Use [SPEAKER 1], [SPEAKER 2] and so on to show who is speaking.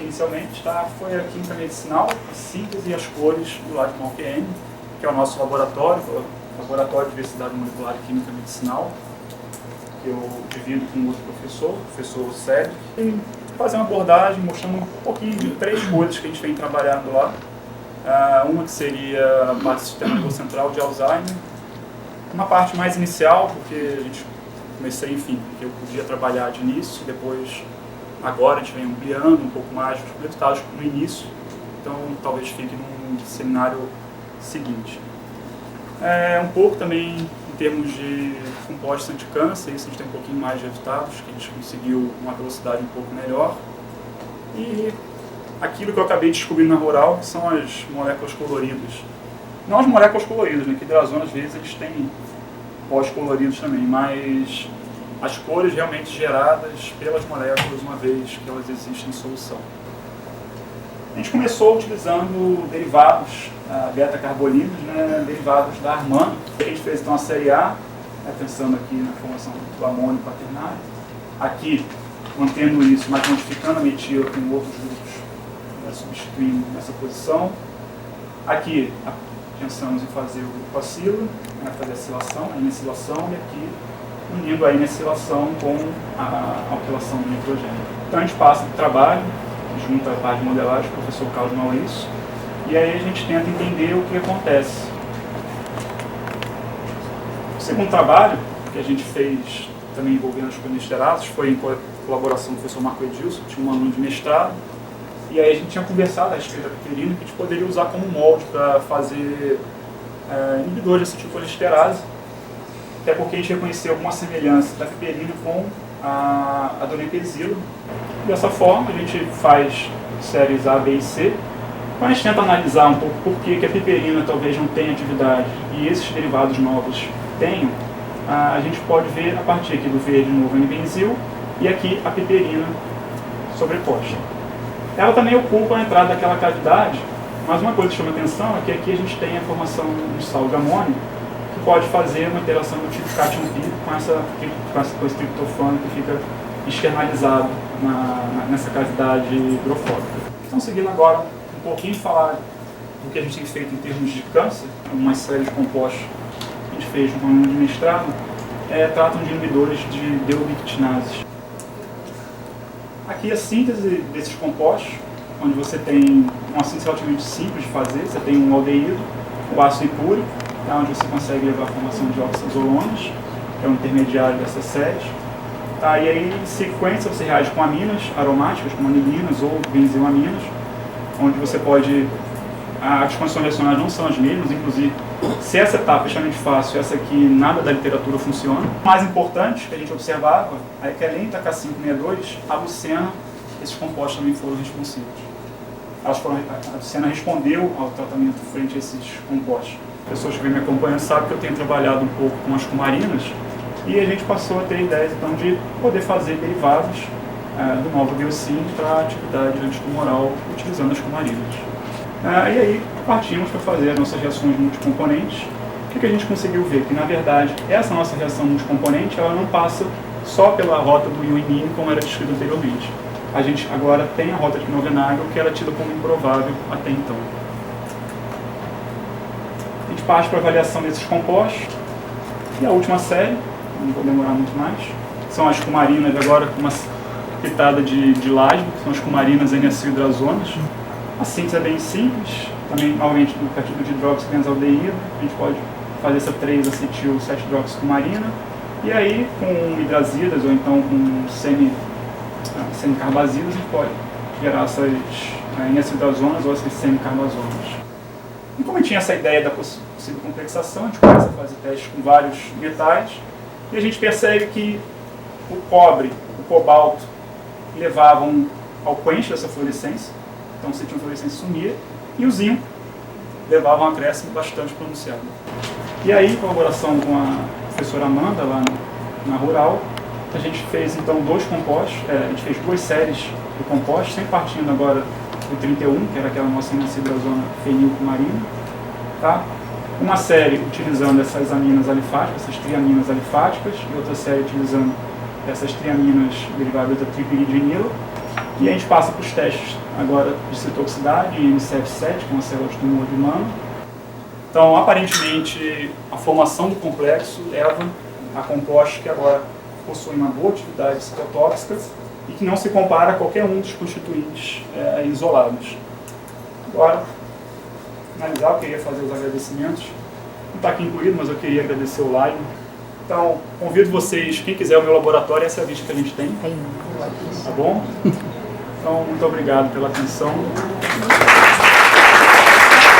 [SPEAKER 1] inicialmente, tá, foi a química medicinal, a síntese e as cores do lado de uma UPM, que é o nosso laboratório, o Laboratório de Diversidade Molecular e Química Medicinal, que eu divido com outro professor, o professor Cédric, e fazer uma abordagem mostrando um pouquinho de 3 coisas que a gente vem trabalhando lá. Uma que seria a parte do sistema nervoso central de Alzheimer, uma parte mais inicial, porque a gente comecei, enfim, que eu podia trabalhar de início, depois agora a gente vem ampliando um pouco mais os resultados no início, então talvez fique num seminário seguinte. Um pouco também em termos de compostos anticâncer, isso a gente tem um pouquinho mais de resultados, que a gente conseguiu uma velocidade um pouco melhor. E aquilo que eu acabei descobrindo na Rural, que são as moléculas coloridas. Não as moléculas coloridas, né, que hidrazona às vezes eles têm pós-coloridos também, mas as cores realmente geradas pelas moléculas uma vez que elas existem em solução. A gente começou utilizando derivados beta-carbolinos, né, derivados da Armando. A gente fez então a série A, pensando aqui na formação do amônio quaternário. Aqui, mantendo isso, mas modificando a metila com outros grupos, substituindo essa posição. Aqui, pensamos em fazer o bacilo, fazer a silação, a inicilação, e aqui unindo a inicilação com a alquilação do nitrogênio. Então a gente passa do trabalho, junto à parte de modelagem, o professor Carlos Maurício, e aí a gente tenta entender o que acontece. O segundo trabalho que a gente fez, também envolvendo os colesteratos, foi em colaboração com o professor Marco Edilson, tinha um aluno de mestrado, e aí a gente tinha conversado a respeito da piperina, que a gente poderia usar como molde para fazer inibidores de acetilcolisterase, até porque a gente reconheceu alguma semelhança da piperina com a donepezila. Dessa forma, a gente faz séries A, B e C. Quando a gente tenta analisar um pouco por que a piperina talvez não tenha atividade e esses derivados novos tenham, a gente pode ver a partir aqui do verde novo N-benzil e aqui a piperina sobreposta. Ela também ocupa a entrada daquela cavidade, mas uma coisa que chama atenção é que aqui a gente tem a formação de sal de amônio, que pode fazer uma interação do tipo cátion-pi com esse triptofano que fica externalizado nessa cavidade hidrofóbica. Então, seguindo agora um pouquinho de falar do que a gente tem feito em termos de câncer, algumas séries de compostos que a gente fez no ano de mestrado, tratam de inibidores de deobictinases. Aqui a síntese desses compostos, onde você tem uma síntese relativamente simples de fazer, você tem um aldeído, o ácido hipúrico, onde você consegue levar a formação de oxazolonas, que é o intermediário dessas séries. E aí, em sequência, você reage com aminas aromáticas, como anilinas ou benzoaminas, onde você pode... As condições reacionárias não são as mesmas, inclusive, se essa etapa é extremamente fácil, essa aqui, nada da literatura funciona. O mais importante que a gente observava é que, além da K562, a Lucena, esses compostos também foram responsivos. A Lucena respondeu ao tratamento frente a esses compostos. Pessoas que vêm me acompanhando sabem que eu tenho trabalhado um pouco com as cumarinas e a gente passou a ter ideias então de poder fazer derivados do novo biocine para atividade antitumoral utilizando as cumarinas. E aí partimos para fazer as nossas reações multicomponentes. O que a gente conseguiu ver? Que na verdade essa nossa reação multicomponente ela não passa só pela rota do Ewing como era descrito anteriormente. A gente agora tem a rota de Knoevenagel que era tida como improvável até então. A gente parte para a avaliação desses compostos. E a última série, não vou demorar muito mais, são as cumarinas agora com uma pitada de lásmico, são as cumarinas N-acilhidrazonas. A síntese é bem simples, também novamente do cativo de hidroxibenzoaldeído, a gente pode fazer essa 3-acetil 7-hidroxicumarina, e aí com hidrazidas ou então com semicarbazidas a gente pode gerar essas N-acilhidrazonas ou essas semicarbazonas. E como a gente tinha essa ideia da possível complexação, a gente começa a fazer testes com vários metais e a gente percebe que o cobre, o cobalto levavam ao quench dessa fluorescência, então você tinha uma fluorescência sumia, e o zinco levava um acréscimo bastante pronunciado. E aí, em colaboração com a professora Amanda, lá na Rural, a gente fez então 2 compostos, a gente fez 2 séries de compostos, sempre partindo agora do 31, que era aquela nossa N-acilhidrazona fenilcumarina, tá? Uma série utilizando essas aminas alifáticas, essas triaminas alifáticas, e outra série utilizando essas triaminas derivadas da tripiridinila. E a gente passa para os testes agora de citotoxicidade em MCF7, com a célula de tumor humano. Então, aparentemente, a formação do complexo leva a compostos que agora possuem uma boa atividade citotóxica e que não se compara a qualquer um dos constituintes isolados. Agora, finalizar, eu queria fazer os agradecimentos. Não está aqui incluído, mas eu queria agradecer o Laio. Então, convido vocês, quem quiser o meu laboratório, essa é a vista que a gente tem. Tá bom? Então, muito obrigado pela atenção.